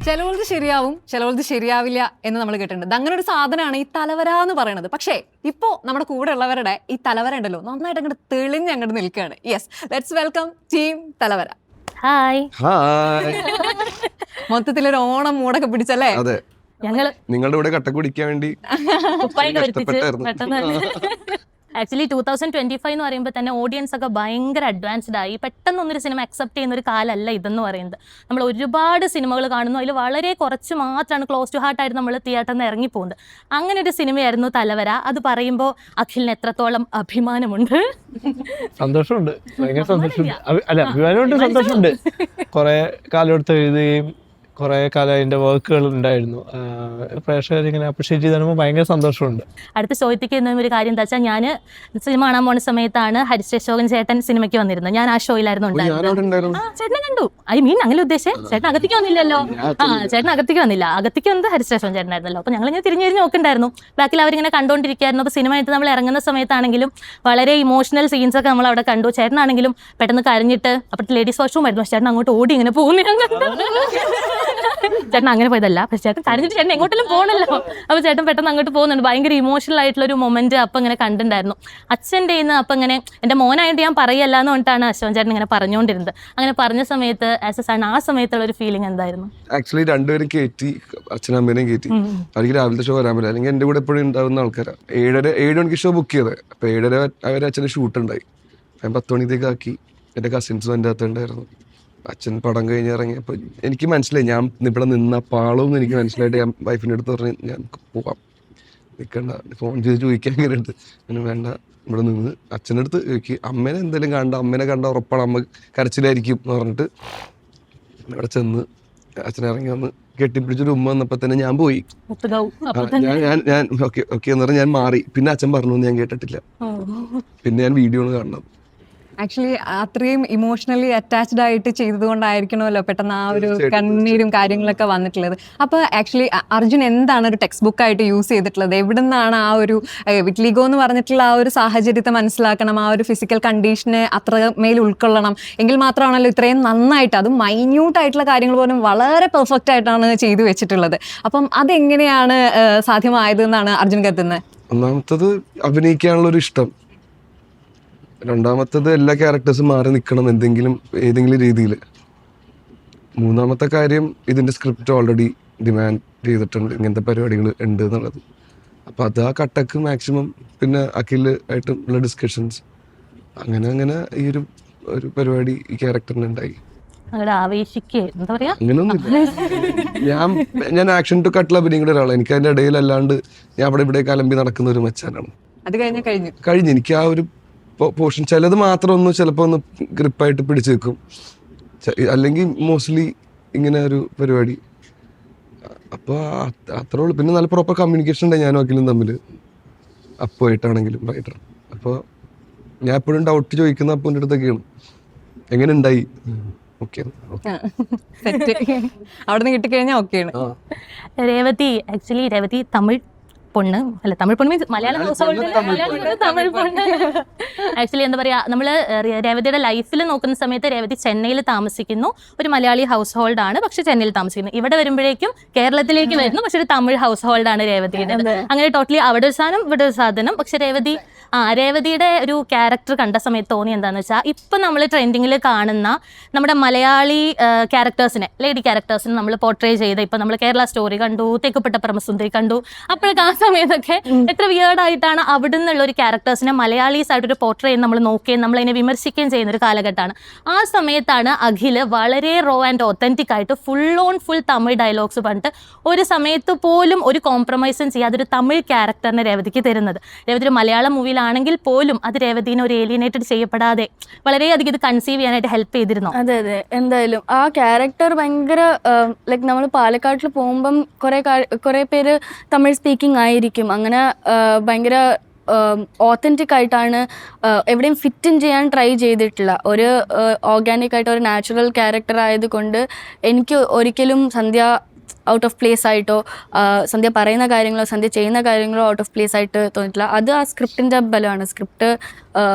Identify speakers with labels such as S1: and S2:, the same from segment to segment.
S1: ചിലവർക്ക് ശരിയാവും, ചിലവർക്ക് ശരിയാവില്ല എന്ന് നമ്മൾ കേട്ടിട്ടുണ്ട്. അങ്ങനെ ഒരു സാധനമാണ് ഈ തലവര എന്ന് പറയുന്നത്. പക്ഷേ ഇപ്പോൾ നമ്മുടെ കൂടെ ഉള്ളവരുടെ ഈ തലവര ഉണ്ടല്ലോ നന്നായിട്ട് അങ്ങോട്ട് തെളിഞ്ഞ് അങ്ങോട്ട് നിൽക്കുകയാണ്. Yes, let's welcome team Thalavara.
S2: Hi.
S1: മൊത്തത്തിലൊരു ഓണം മൂടൊക്കെ പിടിച്ചല്ലേ?
S3: അതെ,
S2: ഞങ്ങള്
S3: നിങ്ങളുടെ കൂടെ കട്ട കുടിക്കാൻ വേണ്ടി
S2: ആക്ച്വലി 2025 എന്ന് പറയുമ്പോൾ തന്നെ ഓഡിയൻസ് ഒക്കെ ഭയങ്കര അഡ്വാൻസ്ഡ് ആയി. പെട്ടെന്നൊന്നൊരു സിനിമ അക്സെപ്റ്റ് ചെയ്യുന്ന ഒരു കാലമല്ല ഇതെന്ന് പറയുന്നത്. നമ്മൾ ഒരുപാട് സിനിമകൾ കാണുന്നു, അതിൽ വളരെ കുറച്ച് മാത്രമാണ് ക്ലോസ് ടു ഹാർട്ട് ആയിട്ട് നമ്മൾ തിയേറ്ററിൽ നിന്ന് ഇറങ്ങിപ്പോകുന്നത്. അങ്ങനെ ഒരു സിനിമയായിരുന്നു തലവര. അത് പറയുമ്പോൾ അഖിലിന് എത്രത്തോളം അഭിമാനമുണ്ട്?
S4: സന്തോഷമുണ്ട്, ഭയങ്കര സന്തോഷമുണ്ട്. അല്ല, അഭിമാനമുണ്ട്, സന്തോഷമുണ്ട്. കുറെ കാലം എടുത്ത് എഴുതുകയും കുറെ കാലം അതിന്റെ വർക്കുകൾ ഉണ്ടായിരുന്നു. പ്രേക്ഷകർ ഇങ്ങനെ അപ്രിഷിയേറ്റ് ചെയ്ത് ഭയങ്കര സന്തോഷമുണ്ട്.
S2: അടുത്ത ചോദിക്കുന്ന ഒരു കാര്യം എന്താ വെച്ചാൽ, ഞാൻ സിനിമ കാണാൻ പോണ സമയത്താണ് ഹരിശ്രീ അശോകൻ ചേട്ടൻ സിനിമയ്ക്ക് വന്നിരുന്നത്. ഞാൻ ആ ഷോയിലായിരുന്നു ഉണ്ടായിരുന്നത്. ചേട്ടനെ കണ്ടു. അങ്ങനെ ഉദ്ദേശിച്ചേ ചേട്ടൻ അകത്തേക്ക് വന്നില്ലല്ലോ. ചേട്ടൻ അകത്തേക്ക് വന്നില്ല. അകത്തേക്ക് വന്നത് ഹരിശ്രീ അശോകൻ ചേട്ടനായിരുന്നല്ലോ. അപ്പൊ ഞങ്ങളിങ്ങനെ തിരിഞ്ഞു നോക്കുന്നുണ്ടായിരുന്നു. ബാക്കിൽ അവരിങ്ങനെ കണ്ടുകൊണ്ടിരിക്കുകയായിരുന്നു. അപ്പൊ സിനിമ ആയിട്ട് നമ്മൾ ഇറങ്ങുന്ന സമയത്താണെങ്കിലും വളരെ ഇമോഷണൽ സീൻസ് ഒക്കെ നമ്മൾ അവിടെ കണ്ടു. ചേട്ടനാണെങ്കിലും പെട്ടെന്ന് കരഞ്ഞിട്ട്, അപ്പോഴത്തെ ലേഡീസ് വാഷ്റൂം ആയിരുന്നു, ചേട്ടൻ അങ്ങോട്ട് ഓടി ഇങ്ങനെ പോകുന്ന ചേട്ടൻ അങ്ങനെ പോയതല്ല, പക്ഷെ ചേട്ടൻ കരഞ്ഞിട്ട് ചേട്ടൻ എങ്ങോട്ടെങ്കിലും പോകണല്ലോ. അപ്പോൾ ചേട്ടൻ പെട്ടെന്ന് അങ്ങോട്ട് പോകുന്നുണ്ട്. ഭയങ്കര ഇമോഷണൽ ആയിട്ടുള്ള ഒരു മൊമെന്റ് അപ്പം ഇങ്ങനെ കണ്ടിട്ടുണ്ടായിരുന്നു. അച്ഛൻ്റെ നിന്ന് അപ്പം ഇങ്ങനെ എൻ്റെ മോനായിട്ട് ഞാൻ പറയല്ല എന്ന് പറഞ്ഞിട്ടാണ് അശോകൻ ചേട്ടൻ ഇങ്ങനെ പറഞ്ഞുകൊണ്ടിരുന്നത്. അങ്ങനെ പറഞ്ഞ സമയത്ത് ആസ് എ സൺ ആ സമയത്തുള്ള ഒരു ഫീലിംഗ് എന്തായിരുന്നു?
S3: ആക്ച്വലി രണ്ടുപേരും കയറ്റി, അച്ഛനമ്മേനെയും കയറ്റി. അവർക്ക് രാവിലത്തെ ഷോ വരാൻ പറ്റില്ല, അല്ലെങ്കിൽ എൻ്റെ കൂടെ എപ്പോഴും ഉണ്ടാവുന്ന ആൾക്കാരാണ്. 7 മണിക്ക് ഷോ ബുക്ക് ചെയ്തത്. അപ്പോൾ 7:30 അവർ അച്ഛന് ഷൂട്ട് ഉണ്ടായി. ഞാൻ 10 മണിത്തേക്ക് ആക്കി. എൻ്റെ കസിൻസും എൻ്റെ അകത്തുണ്ടായിരുന്നു. അച്ഛൻ പടം കഴിഞ്ഞ് ഇറങ്ങിയപ്പോൾ എനിക്ക് മനസ്സിലായി, ഞാൻ ഇവിടെ നിന്ന പാളവും എനിക്ക് മനസ്സിലായിട്ട് ഞാൻ വൈഫിൻ്റെ അടുത്ത് പറഞ്ഞ് ഞാൻ പോവാം, നിൽക്കണ്ട, ഫോൺ ചെയ്ത് ചോദിക്കാൻ കയറിയിട്ട് അങ്ങനെ വേണ്ട, ഇവിടെ നിന്ന് അച്ഛൻ്റെ അടുത്ത് ചോദിക്കുക, അമ്മേനെ എന്തെങ്കിലും അമ്മേനെ കണ്ട ഉറപ്പാണ് അമ്മ കരച്ചിലായിരിക്കും എന്ന് പറഞ്ഞിട്ട് ഇവിടെ ചെന്ന് അച്ഛനെ ഇറങ്ങി വന്ന് കെട്ടിപ്പിടിച്ചൊരു ഉമ്മ വന്നപ്പോൾ തന്നെ ഞാൻ പോയി. ഞാൻ ഓക്കെ ഓക്കെ എന്ന് പറഞ്ഞാൽ ഞാൻ മാറി. പിന്നെ അച്ഛൻ പറഞ്ഞു ഞാൻ കേട്ടിട്ടില്ല. പിന്നെ ഞാൻ വീഡിയോ ആണ് കാണുന്നത്.
S1: ആക്ച്വലി അത്രയും ഇമോഷണലി അറ്റാച്ച്ഡ് ആയിട്ട് ചെയ്തതുകൊണ്ടായിരിക്കണമല്ലോ പെട്ടെന്ന് ആ ഒരു കണ്ണീരും കാര്യങ്ങളൊക്കെ വന്നിട്ടുള്ളത്. അപ്പോൾ ആക്ച്വലി അർജുൻ എന്താണ് ഒരു ടെക്സ്റ്റ് ബുക്കായിട്ട് യൂസ് ചെയ്തിട്ടുള്ളത്? എവിടെ നിന്നാണ് ആ ഒരു വിറ്റ്ലിഗോ എന്ന് പറഞ്ഞിട്ടുള്ള ആ ഒരു സാഹചര്യത്തെ മനസ്സിലാക്കണം, ആ ഒരു ഫിസിക്കൽ കണ്ടീഷനെ അത്രമേൽ ഉൾക്കൊള്ളണം എങ്കിൽ മാത്രമാണല്ലോ ഇത്രയും നന്നായിട്ട്, അതും മൈന്യൂട്ട് ആയിട്ടുള്ള കാര്യങ്ങൾ പോലും വളരെ പെർഫെക്റ്റ് ആയിട്ടാണ് ചെയ്തു വെച്ചിട്ടുള്ളത്. അപ്പം അതെങ്ങനെയാണ് സാധ്യമായത് എന്നാണ് അർജുൻ കരുതുന്നത്?
S3: ഒന്നാമത്തത് അഭിനയിക്കാനുള്ളൊരു ഇഷ്ടം, രണ്ടാമത്തത് എല്ലാ ക്യാരക്ടേഴ്സും മാറി നിൽക്കണം ഏതെങ്കിലും രീതിയിൽ, മൂന്നാമത്തെ കാര്യം ഇതിൻ്റെ സ്ക്രിപ്റ്റ് ഓൾറെഡി ഡിമാൻഡ് ചെയ്തിട്ടുണ്ട്, ഇങ്ങനത്തെ പരിപാടികൾ ഉണ്ട് എന്നുള്ളത്. അപ്പോൾ അത് ആ കട്ടക്ക് മാക്സിമം, പിന്നെ അഖിൽ ആയിട്ടുള്ള ഡിസ്കഷൻസ്, അങ്ങനെ ഈ ഒരു പരിപാടി ഈ ക്യാരക്ടറിന് ഉണ്ടായി. അങ്ങനെയൊന്നുമില്ല. ഞാൻ ആക്ഷൻ ടു കട്ടിൽ അഭിനയിക്കുന്ന ഒരാളാണ്. എനിക്ക് അതിൻ്റെ ഇടയിലല്ലാണ്ട് ഞാൻ അവിടെ ഇവിടെ കലമ്പി നടക്കുന്ന ഒരു മച്ചാനാണ്.
S1: അത് കഴിഞ്ഞു
S3: എനിക്ക് ആ ഒരു പോർഷൻ ചിലത് മാത്രം ഒന്ന് ചിലപ്പോൾ ഒന്ന് ഗ്രിപ്പായിട്ട് പിടിച്ചു വെക്കും, അല്ലെങ്കിൽ മോസ്റ്റ്ലി ഇങ്ങനെ ഒരു പരിപാടി. അപ്പോൾ അത്രേ ഉള്ളൂ. പിന്നെ നല്ല പ്രോപ്പർ കമ്മ്യൂണിക്കേഷൻ ഉണ്ട് ഞാനും അഖിലും തമ്മിൽ, അപ്പുമായിട്ടാണെങ്കിലും റൈറ്റർ. അപ്പോൾ ഞാൻ എപ്പോഴും ഡൗട്ട് ചോദിക്കുന്ന അപ്പൂൻ്റെ അടുത്തൊക്കെയാണ്, എങ്ങനെ ഉണ്ടായി, ഓക്കെ
S1: അവിടെ നിന്ന് കിട്ടിക്കഴിഞ്ഞാൽ ഓക്കെയാണ്.
S2: രേവതി തമിഴ് പൊണ്ണ് അല്ല, തമിഴ് പൊണ്ണ് means Malayalam household. Tamil പൊണ്ണ് ആക്ച്വലി എന്താ പറയുക, നമ്മൾ രേവതിയുടെ ലൈഫിൽ നോക്കുന്ന സമയത്ത് രേവതി ചെന്നൈയിൽ താമസിക്കുന്നു. ഒരു മലയാളി ഹൗസ് ഹോൾഡ് ആണ്, പക്ഷെ ചെന്നൈയിൽ താമസിക്കുന്നു. ഇവിടെ വരുമ്പോഴേക്കും കേരളത്തിലേക്ക് വരുന്നു, പക്ഷെ ഒരു തമിഴ് ഹൗസ് ഹോൾഡ് ആണ് രേവതിയുടെ. അങ്ങനെ ടോട്ടലി അവിടെ ഒരു സാധനം ഇവിടെ ഒരു സാധനം. പക്ഷെ രേവതിയുടെ ഒരു ക്യാരക്ടർ കണ്ട സമയത്ത് തോന്നി എന്താണെന്ന് വെച്ചാൽ, ഇപ്പം നമ്മൾ ട്രെൻഡിങ്ങിൽ കാണുന്ന നമ്മുടെ മലയാളി ക്യാരക്ടേഴ്സിനെ, ലേഡി ക്യാരക്ടേഴ്സിനെ നമ്മൾ പോർട്രേ ചെയ്ത്, ഇപ്പം നമ്മൾ കേരള സ്റ്റോറി കണ്ടു, തെക്കുപ്പെട്ട പരമസുന്ദരി കണ്ടു. അപ്പോഴൊക്കെ ആ സമയത്തൊക്കെ എത്ര വിയേർഡായിട്ടാണ് അവിടെ നിന്നുള്ള ഒരു ക്യാരക്ടേഴ്സിനെ മലയാളീസ് ആയിട്ടൊരു പോർട്രേ ചെയ്ത് നമ്മൾ നോക്കുകയും നമ്മളതിനെ വിമർശിക്കുകയും ചെയ്യുന്ന ഒരു കാലഘട്ടമാണ്. ആ സമയത്താണ് അഖില് വളരെ റോ ആൻഡ് ഒത്തൻറ്റിക് ആയിട്ട് ഫുൾ തമിഴ് ഡയലോഗ്സ് പറഞ്ഞിട്ട് ഒരു സമയത്ത് പോലും ഒരു കോംപ്രമൈസും ചെയ്യാതെ ഒരു തമിഴ് ക്യാരക്ടറിനെ രേവതിക്ക് തരുന്നത്. രേവതി ഒരു മലയാളം മൂവിയിലാണെങ്കിൽ പോലും അത് രേവതിനെ ഒരു ഏലിയനേറ്റഡ് ചെയ്യപ്പെടാതെ വളരെയധികം ഇത് കൺസീവ് ചെയ്യാനായിട്ട് ഹെൽപ്പ് ചെയ്തിരുന്നു.
S5: അതെ, എന്തായാലും ആ ക്യാരക്ടർ ഭയങ്കര ലൈക്ക് നമ്മൾ പാലക്കാട്ടിൽ പോകുമ്പം കുറേ പേര് തമിഴ് സ്പീക്കിംഗ് ആയിരിക്കും. അങ്ങനെ ഭയങ്കര ഓത്തൻറ്റിക് ആയിട്ടാണ് എവിടെയും ഫിറ്റ് ഇൻ ചെയ്യാൻ ട്രൈ ചെയ്തിട്ടില്ല. ഒരു ഓർഗാനിക് ആയിട്ട് ഒരു നാച്ചുറൽ ക്യാരക്ടർ ആയതുകൊണ്ട് എനിക്ക് ഒരിക്കലും സന്ധ്യ ഔട്ട് ഓഫ് പ്ലേസ് ആയിട്ടോ സന്ധ്യ പറയുന്ന കാര്യങ്ങളോ സന്ധ്യ ചെയ്യുന്ന കാര്യങ്ങളോ ഔട്ട് ഓഫ് പ്ലേസ് ആയിട്ട് തോന്നിയിട്ടില്ല. അത് ആ സ്ക്രിപ്റ്റിൻ്റെ ബലമാണ്. സ്ക്രിപ്റ്റ്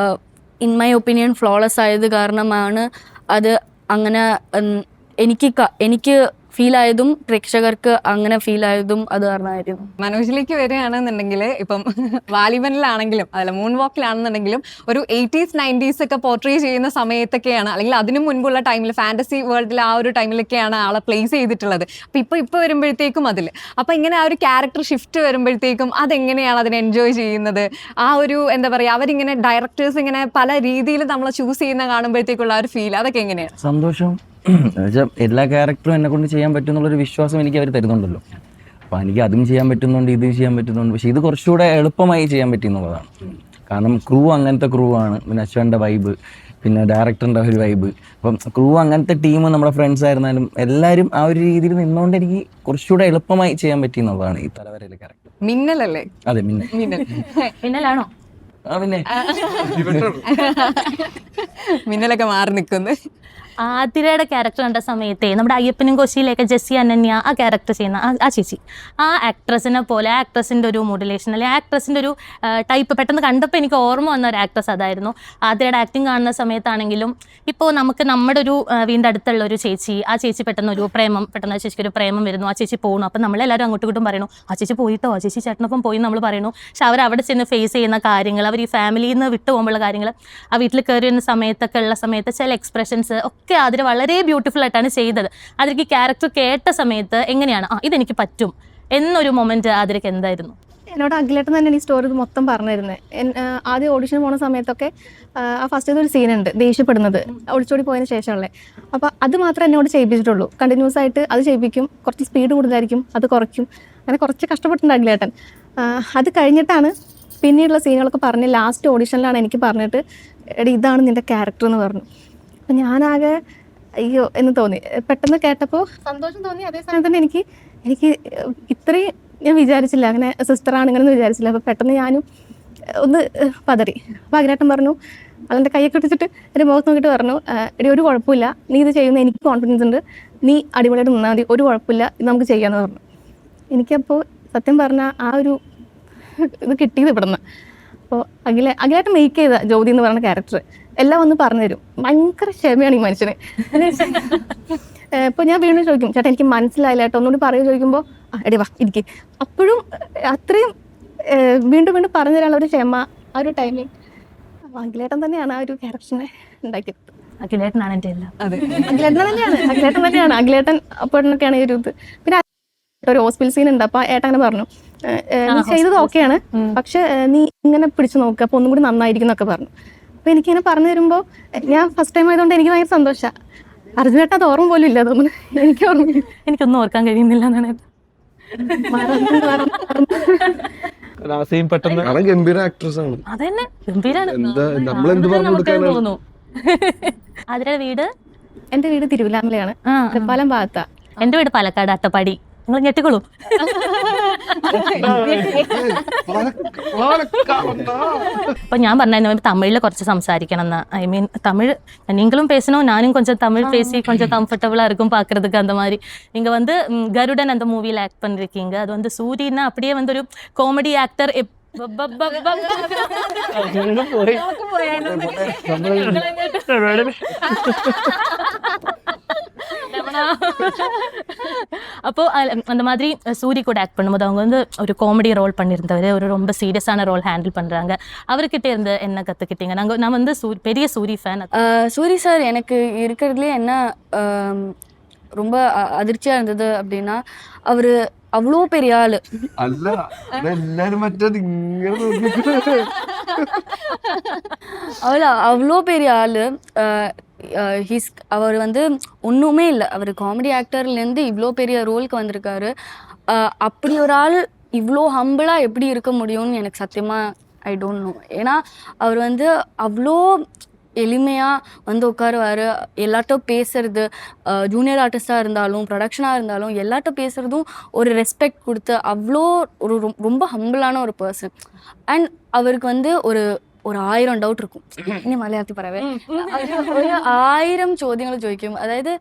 S5: ഇൻ മൈ ഒപ്പീനിയൻ ഫ്ലോളസ് ആയത് കാരണമാണ് അത് അങ്ങനെ എനിക്ക് ഫീൽ ആയതും പ്രേക്ഷകർക്ക് അങ്ങനെ ഫീൽ ആയതും അത് കാരണമായിരുന്നു.
S1: മനോജിലേക്ക് വരികയാണെന്നുണ്ടെങ്കിൽ ഇപ്പം വാലിബനിലാണെങ്കിലും അതല്ല മൂൺ വാക്കിലാണെന്നുണ്ടെങ്കിലും ഒരു 80s 90s ഒക്കെ പോർട്രേ ചെയ്യുന്ന സമയത്തൊക്കെയാണ്, അല്ലെങ്കിൽ അതിനു മുൻപുള്ള ടൈമിൽ ഫാന്റസി വേൾഡിൽ ആ ഒരു ടൈമിലൊക്കെയാണ് ആളെ പ്ലേസ് ചെയ്തിട്ടുള്ളത്. അപ്പം ഇപ്പൊ വരുമ്പോഴത്തേക്കും അതിൽ അപ്പം ഇങ്ങനെ ആ ഒരു ക്യാരക്ടർ ഷിഫ്റ്റ് വരുമ്പോഴത്തേക്കും അതെങ്ങനെയാണ് അതിനെ എൻജോയ് ചെയ്യുന്നത്? ആ ഒരു എന്താ പറയുക, അവരിങ്ങനെ ഡയറക്ടേഴ്സ് ഇങ്ങനെ പല രീതിയിൽ നമ്മളെ ചൂസ് ചെയ്യുന്ന കാണുമ്പോഴത്തേക്കുള്ള ആ ഒരു ഫീൽ അതൊക്കെ എങ്ങനെയാണ്?
S6: സന്തോഷം എന്നുവെച്ചാൽ എല്ലാ ക്യാരക്ടറും എന്നെ കൊണ്ട് ചെയ്യാൻ പറ്റും എന്നുള്ളൊരു വിശ്വാസം എനിക്ക് അവർ തരുന്നുണ്ടല്ലോ. അപ്പോൾ എനിക്ക് അതും ചെയ്യാൻ പറ്റുന്നുണ്ട്, ഇതും ചെയ്യാൻ പറ്റുന്നുണ്ട്. പക്ഷേ ഇത് കുറച്ചുകൂടെ എളുപ്പമായി ചെയ്യാൻ പറ്റി എന്നുള്ളതാണ്. കാരണം ക്രൂ അങ്ങനത്തെ ക്രൂ ആണ്, പിന്നെ അശ്വൻ്റെ വൈബ്, പിന്നെ ഡയറക്ടറിൻ്റെ ഒരു വൈബ്. അപ്പം ക്രൂ അങ്ങനത്തെ ടീം, നമ്മുടെ ഫ്രണ്ട്സ് ആയിരുന്നാലും എല്ലാവരും ആ ഒരു രീതിയിൽ നിന്നുകൊണ്ട് എനിക്ക് കുറച്ചുകൂടെ എളുപ്പമായി ചെയ്യാൻ പറ്റി എന്നുള്ളതാണ് ഈ തലവരയിലെ ക്യാരക്ടർ.
S1: മിന്നലല്ലേ?
S6: അതെ, മിന്നൽ.
S2: പിന്നലാണോ?
S6: പിന്നെ
S1: മിന്നലൊക്കെ മാറി നിൽക്കുന്നു.
S2: ആതിരയുടെ ക്യാരക്ടർ കണ്ട സമയത്തെ നമ്മുടെ അയ്യപ്പനും കോശിയിലേക്ക് ജെസ്സി അനന്യ ആ ക്യാരക്ടർ ചെയ്യുന്ന ആ ചേച്ചി, ആ ആക്ട്രസിനെ പോലെ ആക്ട്രസിൻ്റെ ഒരു മോഡുലേഷൻ അല്ലെങ്കിൽ ആക്ട്രസിൻ്റെ ഒരു ടൈപ്പ് പെട്ടെന്ന് കണ്ടപ്പോൾ എനിക്ക് ഓർമ്മ വന്ന ഒരു ആക്ട്രസ് അതായിരുന്നു. ആതിരയുടെ ആക്ടിങ് കാണുന്ന സമയത്താണെങ്കിലും ഇപ്പോൾ നമുക്ക് നമ്മുടെ ഒരു വീടിൻ്റെ അടുത്തുള്ള ഒരു ചേച്ചി, ആ ചേച്ചി പെട്ടെന്ന് ആ ചേച്ചിക്ക് ഒരു പ്രേമം വരുന്നു, ആ ചേച്ചി പോകുന്നു. അപ്പം നമ്മളെല്ലാവരും അങ്ങോട്ടും ഇങ്ങോട്ടും പറയണു ആ ചേച്ചി പോയിട്ടോ, ആ ചേച്ചി ചേട്ടനൊപ്പം പോയി നമ്മൾ പറയണു. പക്ഷെ അവരവിടെ ചെന്ന് ഫേസ് ചെയ്യുന്ന കാര്യങ്ങൾ, അവർ ഈ ഫാമിലിയിൽ നിന്ന് വിട്ടു പോകുമ്പോഴുള്ള കാര്യങ്ങൾ, ആ വീട്ടിൽ കയറി വരുന്ന സമയത്തൊക്കെ ഉള്ള സമയത്ത് ചില എക്സ്പ്രഷൻസ് ഒക്കെ അതിൽ വളരെ ബ്യൂട്ടിഫുൾ ആയിട്ടാണ് ചെയ്തത്. അതിലേക്ക് ക്യാരക്ടർ കേട്ട സമയത്ത് എങ്ങനെയാണ് ഇതെനിക്ക് പറ്റും എന്നൊരു മൊമെന്റ് അതിലേക്ക് എന്തായിരുന്നു?
S7: എന്നോട് അഖിലേട്ടൻ തന്നെയാണ് ഈ സ്റ്റോറി മൊത്തം പറഞ്ഞിരുന്നത്. ആദ്യം ഓഡിഷൻ പോകുന്ന സമയത്തൊക്കെ ആ ഫസ്റ്റ് ഒരു സീനുണ്ട് ദേഷ്യപ്പെടുന്നത്, ഒളിച്ചോടി പോയതിന് ശേഷമുള്ളത്. അപ്പോൾ അത് മാത്രമേ എന്നോട് ചെയ്യിപ്പിച്ചിട്ടുള്ളൂ. കണ്ടിന്യൂസ് ആയിട്ട് അത് ചെയ്യിപ്പിക്കും, കുറച്ച് സ്പീഡ് കൂടുതലായിരിക്കും, അത് കുറയ്ക്കും, അങ്ങനെ കുറച്ച് കഷ്ടപ്പെട്ടിട്ടുണ്ട് അഖിലേട്ടൻ. അത് കഴിഞ്ഞിട്ടാണ് പിന്നീടുള്ള സീനുകളൊക്കെ പറഞ്ഞ് ലാസ്റ്റ് ഓഡിഷനിലാണ് എനിക്ക് പറഞ്ഞിട്ട് എടി ഇതാണ് നിൻ്റെ ക്യാരക്ടർ എന്ന് പറഞ്ഞു. അപ്പം ഞാനാകെ അയ്യോ എന്ന് തോന്നി. പെട്ടെന്ന് കേട്ടപ്പോൾ സന്തോഷം തോന്നി. അതേ സമയം തന്നെ എനിക്ക് ഇത്രയും ഞാൻ വിചാരിച്ചില്ല, അങ്ങനെ സിസ്റ്ററാണ് ഇങ്ങനെ വിചാരിച്ചില്ല. അപ്പോൾ പെട്ടെന്ന് ഞാനും ഒന്ന് പതറി. അപ്പോൾ അഖിലേട്ടൻ പറഞ്ഞു, അതിൻ്റെ കൈയൊക്കെ ഇട്ടിട്ട് എൻ്റെ മുഖത്ത് നോക്കിയിട്ട് പറഞ്ഞു, എടി ഒരു കുഴപ്പമില്ല, നീ ഇത് ചെയ്യുന്ന എനിക്ക് കോൺഫിഡൻസ് ഉണ്ട്, നീ അടിപൊളിയായിട്ട് നിന്നാൽ മതി, ഒരു കുഴപ്പമില്ല, ഇത് നമുക്ക് ചെയ്യാമെന്ന് പറഞ്ഞു. എനിക്കപ്പോൾ സത്യം പറഞ്ഞാൽ ആ ഒരു ഇത് കിട്ടിയത് ഇവിടുന്ന്. അപ്പോൾ അഖിലേട്ടൻ മേക്ക് ചെയ്ത ജ്യോതി എന്ന് പറയുന്ന ക്യാരക്ടർ എല്ലാം ഒന്ന് പറഞ്ഞുതരും. ഭയങ്കര ക്ഷമയാണ് ഈ മനുഷ്യന്. ഇപ്പോൾ ഞാൻ വീണ്ടും ചോദിക്കും, ചേട്ടാ എനിക്ക് മനസ്സിലായില്ല കേട്ടോ, ഒന്നുകൂടി പറയുക ചോദിക്കുമ്പോൾ എടി വാ ഇരിക്കും. അപ്പോഴും അത്രയും വീണ്ടും വീണ്ടും പറഞ്ഞു തരാനുള്ള ഒരു ക്ഷമ, ആ ഒരു ടൈമിങ് അഖിലേട്ടൻ തന്നെയാണ് ആ ഒരു ക്യാരക്ടറിനെ ഉണ്ടാക്കിയത്.
S2: അഖിലേട്ടനാണ് എൻ്റെ എല്ലാം.
S7: അഖിലേട്ടൻ തന്നെയാണ്. അഖിലേട്ടൻ അപ്പോഴൊക്കെയാണ് ഈ ഒരു ഇത്. പിന്നെ ഒരു ഹോസ്പിറ്റൽ സീൻ ഉണ്ട്. അപ്പോൾ ഏട്ടൻ അങ്ങനെ പറഞ്ഞു, നീ ചെയ്തത് ഓക്കെയാണ്, പക്ഷെ നീ ഇങ്ങനെ പിടിച്ചു നോക്കുക, അപ്പോൾ ഒന്നും കൂടി നന്നായിരിക്കും എന്നൊക്കെ പറഞ്ഞു. അപ്പോൾ എനിക്കിങ്ങനെ പറഞ്ഞു തരുമ്പോൾ ഞാൻ ഫസ്റ്റ് ടൈം ആയതുകൊണ്ട് എനിക്ക് ഭയങ്കര സന്തോഷമാണ്. അർജുനേട്ടൻ അത് ഓർമ്മ പോലും ഇല്ല തോന്നുന്നു.
S2: എനിക്കൊന്നും ഓർക്കാൻ കഴിയുന്നില്ല എന്നാണ്.
S3: പെട്ടെന്ന് ഗംഭീര ആക്ട്രസ് ആണ്.
S2: അതന്നെ ഗംഭീരാണ്.
S3: നമ്മളെന്ത് പറഞ്ഞു കൊടുക്കാനാണ്?
S2: അതിന്റെ വീട്,
S7: എൻ്റെ വീട് തിരുവല്ലാമലയാണ്, പാലം ഭാഗത്താ.
S2: എൻ്റെ വീട് പാലക്കാട് അട്ടപ്പാടി. നിങ്ങൾ ഞെട്ടിക്കോളൂ. അപ്പൊ ഞാൻ പറഞ്ഞായിരുന്നു തമിഴിൽ കുറച്ച് സംസാരിക്കണം എന്ന്. ഐ മീൻ தமிழ் நீங்களும் பேசணும், நானும் கொஞ்சம் தமிழ் பேசி கொஞ்சம் கம்ஃபர்டபுளா இருக்கும் பார்க்கறதுக்கு. அந்த மாதிரி நீங்க வந்து கருடன் அந்த மூவில ஆக்ட் பண்ணிருக்கீங்க. அது வந்து சூரியனா அப்படியே வந்து ஒரு காமெடி ஆக்டர். அப்போ அந்த மாதிரி சூரி கூட ஆக்ட் பண்ணும்போது அவங்க வந்து ஒரு காமெடி ரோல் பண்ணியிருந்தவர், ஒரு ரொம்ப சீரியஸான ரோல் ஹேண்டில் பண்றாங்க. அவர்கிட்ட இருந்து என்ன கத்துக்கிட்டீங்க? நான் வந்து பெரிய சூரி ஃபேன்.
S5: சூரி சார் எனக்கு இருக்கிறதுலே என்ன ரொம்ப அதிர்ச்சியா இருந்தது அப்படின்னா, அவரு அவ்வளோ பெரிய ஆளு
S3: അല്ല, എല്ലാരും മറ്റേത് ഇങ്ങനെ
S5: அவ்வளோ பெரிய ஆளு. அவர் வந்து ஒன்றுமே இல்லை, அவர் காமெடி ஆக்டர்லேருந்து இவ்வளோ பெரிய ரோலுக்கு வந்திருக்காரு. அப்படி ஒரு ஆள் இவ்வளோ ஹம்பிளாக எப்படி இருக்க முடியும்னு எனக்கு சத்தியமாக ஐ டோன்ட் நோ. ஏன்னா அவர் வந்து அவ்வளோ எளிமையாக வந்து உட்காருவார். எல்லாட்டும் பேசுறது, ஜூனியர் ஆர்டிஸ்டாக இருந்தாலும் ப்ரொடக்ஷனாக இருந்தாலும் எல்லாட்டும் பேசுகிறதும் ஒரு ரெஸ்பெக்ட் கொடுத்து அவ்வளோ ஒரு ரொம்ப ஹம்பிளான ஒரு பர்சன். அண்ட் அவருக்கு வந்து ഒരു 1000 ഡൗട്ട് இருக்கும். ഇനി മലയാളത്തിൽ പറയവേ, ഒരു 1000 ചോദ്യങ്ങൾ ചോദിക്കും. അതായത്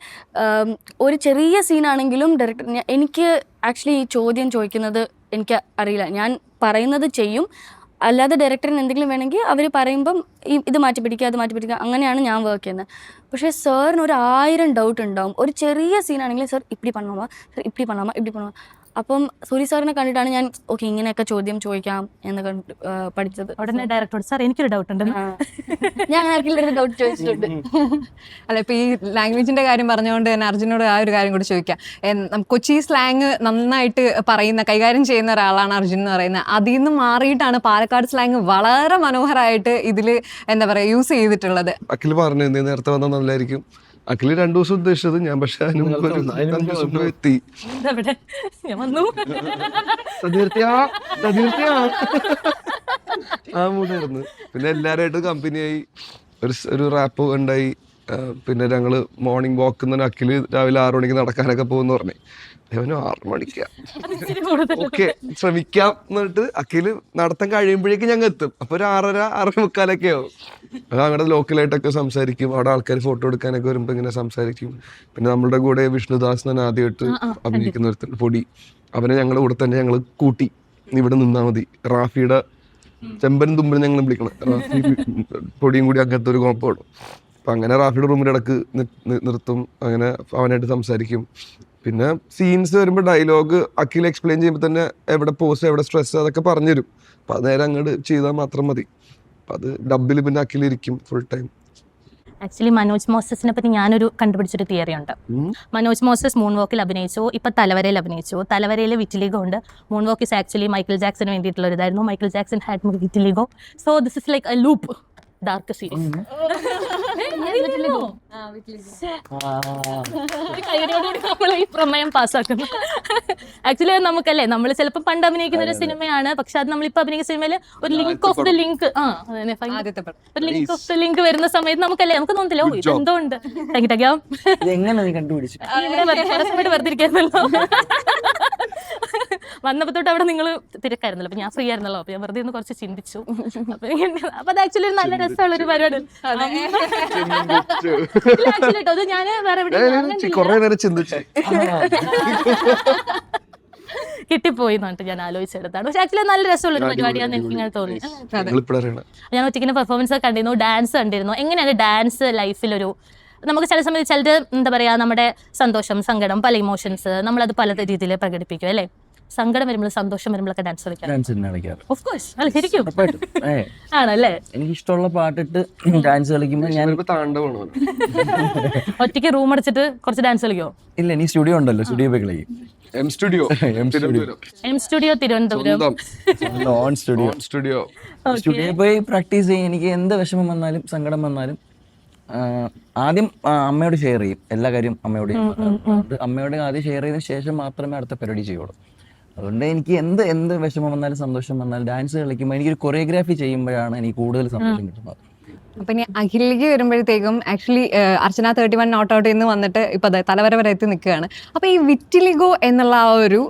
S5: ഒരു ചെറിയ സീനാണെങ്കിലും ഡയറക്ടർ, എനിക്ക് ആക്ച്വലി ഈ ചോദ്യം ചോദിക്കുന്നത് എനിക്ക് അറിയില്ല, ഞാൻ പറയുന്നത് ചെയ്യും. അല്ലാതെ ഡയറക്ടറിന് എന്തെങ്കിലും വേണമെങ്കിൽ അവർ പറയുമ്പം ഇത് മാറ്റി പിടിക്കുക അത് മാറ്റി പിടിക്കുക അങ്ങനെയാണ് ഞാൻ വർക്ക് ചെയ്യുന്നത്. പക്ഷേ സാറിന് ഒരു 1000 ഡൗട്ട് ഉണ്ടാവും. ഒരു ചെറിയ സീനാണെങ്കിൽ സാർ ഇപ്പടി പണമാ, സാർ ഇപ്പടി പണമാ, ഇപ്പടി പണമാ. അപ്പം സൂരി സാറിനെ കണ്ടിട്ടാണ് ഞാൻ ഓക്കെ ഇങ്ങനെയൊക്കെ ചോദ്യം ചോദിക്കാം എന്ന് പഠിച്ചത്.
S2: ഉടനെ ഡയറക്ടറോട് സാർ എനിക്കൊരു ഡൗട്ട് ഉണ്ട്.
S5: ഞാൻ അങ്ങനെ ഡൗട്ട് ചോദിച്ചിട്ടുണ്ട്.
S1: അല്ല, ഇപ്പൊ ഈ ലാംഗ്വേജിന്റെ കാര്യം പറഞ്ഞുകൊണ്ട് തന്നെ അർജുനോട് ആ ഒരു കാര്യം കൂടി ചോദിക്കാം. കൊച്ചി സ്ലാങ് നന്നായിട്ട് കൈകാര്യം ചെയ്യുന്ന ഒരാളാണ് അർജുൻ എന്ന് പറയുന്നത്. അതിൽ നിന്ന് മാറിയിട്ടാണ് പാലക്കാട് സ്ലാങ് വളരെ മനോഹരമായിട്ട് ഇതില് എന്താ പറയാ യൂസ് ചെയ്തിട്ടുള്ളത്.
S3: അഖിൽ പറഞ്ഞു നേരത്തെ വന്നാൽ നല്ലതായിരിക്കും. അഖിൽ 2 ദിവസം ഉദ്ദേശിച്ചത്, ഞാൻ പക്ഷെ എത്തി.
S2: ഞാൻ വന്നു.
S3: ആ മൂടായിരുന്നു. പിന്നെ എല്ലാവരുമായിട്ട് കമ്പനിയായി, ഒരു റാപ്പ് ഉണ്ടായി. പിന്നെ ഞങ്ങള് മോർണിംഗ് വാക്ക് അഖില് രാവിലെ 6 മണിക്ക് നടക്കാനൊക്കെ പോകുന്ന പറഞ്ഞു. അവന് 6 മണിക്കാ ഓക്കെ ശ്രമിക്കാം എന്നിട്ട് അഖില് നടത്തം കഴിയുമ്പോഴേക്കും ഞങ്ങൾ എത്തും. അപ്പൊ ഒരു 6:30 6:45 ആവും. അത് അങ്ങോട്ട് ലോക്കലായിട്ടൊക്കെ സംസാരിക്കും. അവിടെ ആൾക്കാർ ഫോട്ടോ എടുക്കാനൊക്കെ വരുമ്പോ ഇങ്ങനെ സംസാരിക്കും. പിന്നെ നമ്മളുടെ കൂടെ വിഷ്ണുദാസ് തന്നെ ആദ്യമായിട്ട് അഭിനയിക്കുന്ന ഒരുത്തൻ പൊടി, അവനെ ഞങ്ങളുടെ കൂടെ തന്നെ ഞങ്ങൾ കൂട്ടി ഇവിടെ നിന്നാ മതി. റാഫിയുടെ ചെമ്പനും തുമ്പനും ഞങ്ങൾ വിളിക്കണം. റാഫി പൊടിയും കൂടി അങ്ങനത്തെ ഒരു കുഴപ്പമുള്ളൂ. അപ്പൊ അങ്ങനെ റാഫിയുടെ റൂമിൽ ഇടക്ക് നിർത്തും. അങ്ങനെ അവനായിട്ട് സംസാരിക്കും. പിന്നെ സീൻസ് വരുമ്പോൾ ഡയലോഗ് അഖിൽ എക്സ്പ്ലെയിൻ ചെയ്യുമ്പോൾ തന്നെ എവിടെ പോസ് എവിടെ സ്ട്രെസ് അതൊക്കെ പറഞ്ഞുതരും. അപ്പൊ അത് നേരെ അങ്ങോട്ട് ചെയ്താൽ മാത്രം മതി. അപ്പൊ അത് ഡബിൽ പിന്നെ അഖിലിരിക്കും ഫുൾ ടൈം.
S2: ആക്ച്വലി മനോജ് മോസസിനെ പറ്റി ഞാനൊരു കണ്ടുപിടിച്ചൊരു തിയറി ഉണ്ട്. മനോജ് മോസസ് മൂൺ വാക്കിൽ അഭിനയിച്ചു, ഇപ്പൊ തലവരയിൽ അഭിനയിച്ചു. തലവരയിൽ വിറ്റിലിഗോ ഉണ്ട്. Moonwalk is actually Michael ജാക്സന് വേണ്ടിയിട്ടുള്ള ഒരു ഇതായിരുന്നു. Michael Jackson had vitiligo. So this is like a loop dark series. നമ്മൾ ഈ പ്രമേയം പാസ്സാക്കുന്നു. ആക്ച്വലി നമുക്കല്ലേ, നമ്മൾ ചിലപ്പോൾ പണ്ട് അഭിനയിക്കുന്ന ഒരു സിനിമയാണ്, പക്ഷെ അത് നമ്മളിപ്പോ അഭിനയിക്കുന്ന സിനിമയിൽ ഒരു ലിങ്ക് ഓഫ് ദ ലിങ്ക് ഒരു ലിങ്ക് ഓഫ് ദ ലിങ്ക് വരുന്ന സമയത്ത് നമുക്കല്ലേ നമുക്ക് തോന്നില്ല ഓ ഇതെന്തോ ഉണ്ട്. വെറുതിരിക്കായിരുന്നല്ലോ വന്നപ്പോ തൊട്ട് അവിടെ നിങ്ങൾ തിരക്കായിരുന്നല്ലോ, അപ്പൊ ഞാൻ ഫ്രീ ആയിരുന്നല്ലോ. അപ്പൊ ഞാൻ വെറുതെ ഒന്ന് കുറച്ച് ചിന്തിച്ചു. അപ്പൊ അത് ആക്ച്വലി ഒരു നല്ല രസമുള്ള ഒരു പരിപാടി. അത് ഞാൻ വേറെ കിട്ടിപ്പോയി എന്നിട്ട് ഞാൻ ആലോചിച്ചെടുത്താണ്. പക്ഷെ ആക്ച്വലി നല്ല രസമുള്ള ഒരു പരിപാടിയാണെന്ന് എനിക്ക് ഇങ്ങനെ തോന്നി. ഞാൻ ഒറ്റയ്ക്ക് പെർഫോമൻസ് കണ്ടിരുന്നു, ഡാൻസ് കണ്ടിരുന്നു. എങ്ങനെയാണ് ഡാൻസ് ലൈഫിലൊരു നമുക്ക് ചില സമയത്ത് ചിലത് എന്താ പറയാ, നമ്മുടെ സന്തോഷം സങ്കടം പല ഇമോഷൻസ് നമ്മളത് പല രീതിയിൽ പ്രകടിപ്പിക്കും അല്ലേ. സങ്കടം വരുമ്പോൾ സന്തോഷം വരുമ്പോഴൊക്കെ ഡാൻസ് കളിക്കാം. ഓഫ് കോഴ്സ് അല്ല ശരിക്കും ആണല്ലേ.
S6: എനിക്ക് ഇഷ്ടമുള്ള പാട്ടിട്ട് ഡാൻസ് കളിക്കുമ്പോൾ ഞാൻ
S2: ഒറ്റയ്ക്ക് റൂം അടച്ചിട്ട് കുറച്ച് ഡാൻസ് കളിക്കോ?
S6: ഇല്ല, എനിക്ക് സ്റ്റുഡിയോ ഉണ്ടല്ലോ, സ്റ്റുഡിയോ പോയി കളിക്കും.
S3: എം സ്റ്റുഡിയോ
S2: തിരുവനന്തപുരം
S6: സ്റ്റുഡിയോ പോയി പ്രാക്ടീസ് ചെയ്യും. എനിക്ക് എന്ത് വിഷമം വന്നാലും സങ്കടം വന്നാലും ആദ്യം അമ്മയോട് ഷെയർ ചെയ്യും. എല്ലാ കാര്യം അമ്മയോട് ആദ്യം ഷെയർ ചെയ്തതിന് ശേഷം മാത്രമേ അടുത്ത പരിപാടി ചെയ്യുള്ളൂ. അതുകൊണ്ട് എനിക്ക് എന്ത് വിഷമം വന്നാലും സന്തോഷം വന്നാലും ഡാൻസ് കളിക്കുമ്പോൾ എനിക്കൊരു കൊറിയോഗ്രാഫി ചെയ്യുമ്പോഴാണ് എനിക്ക് കൂടുതൽ സന്തോഷം കിട്ടുന്നത്.
S1: അപ്പൊ ഇനി അഖിലേക്ക് വരുമ്പോഴത്തേക്കും ആക്ച്വലി അർച്ചന 31 നോട്ട് ഔട്ട് എന്ന് വന്നിട്ട് ഇപ്പൊ തലവര വരെ എത്തി നിൽക്കുകയാണ്. അപ്പൊ ഈ വിറ്റിലിഗോ എന്നുള്ള ആ ഒരു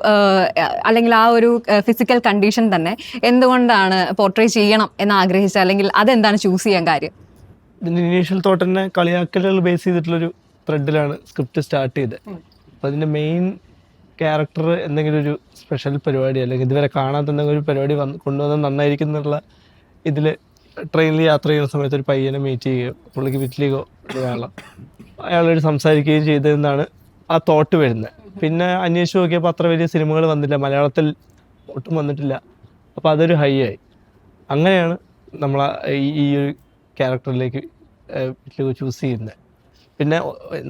S1: അല്ലെങ്കിൽ ആ ഒരു ഫിസിക്കൽ കണ്ടീഷൻ തന്നെ എന്തുകൊണ്ടാണ് പോർട്രേ ചെയ്യണം എന്ന് ആഗ്രഹിച്ചത്, അല്ലെങ്കിൽ അതെന്താണ് ചൂസ് ചെയ്യാൻ കാര്യം?
S4: ഇതിൻ്റെ ഇനീഷ്യൽ തോട്ട് തന്നെ കളിയാക്കലുകൾ ബേസ് ചെയ്തിട്ടുള്ളൊരു ത്രെഡിലാണ് സ്ക്രിപ്റ്റ് സ്റ്റാർട്ട് ചെയ്തത്. അപ്പോൾ അതിൻ്റെ മെയിൻ ക്യാരക്ടർ എന്തെങ്കിലും ഒരു സ്പെഷ്യൽ പരിപാടി അല്ലെങ്കിൽ ഇതുവരെ കാണാത്ത എന്തെങ്കിലും ഒരു പരിപാടി കൊണ്ടുവന്നാൽ നന്നായിരിക്കും എന്നുള്ള ഇതിൽ ട്രെയിനിൽ യാത്ര ചെയ്യുന്ന സമയത്ത് ഒരു പയ്യനെ മീറ്റ് ചെയ്യുകയും പുള്ളിക്ക് വിറ്റിലിഗോ അയാളോട് സംസാരിക്കുകയും ചെയ്തതെന്നാണ് ആ തോട്ട് വരുന്നത്. പിന്നെ അന്വേഷിച്ച് നോക്കിയപ്പോൾ അത്ര വലിയ സിനിമകൾ വന്നില്ല, മലയാളത്തിൽ ഒട്ടും വന്നിട്ടില്ല. അപ്പോൾ അതൊരു ഹൈ ആയി. അങ്ങനെയാണ് നമ്മൾ ഈ ഒരു ക്യാരക്ടറിലേക്ക് ചൂസ് ചെയ്യുന്നത്. പിന്നെ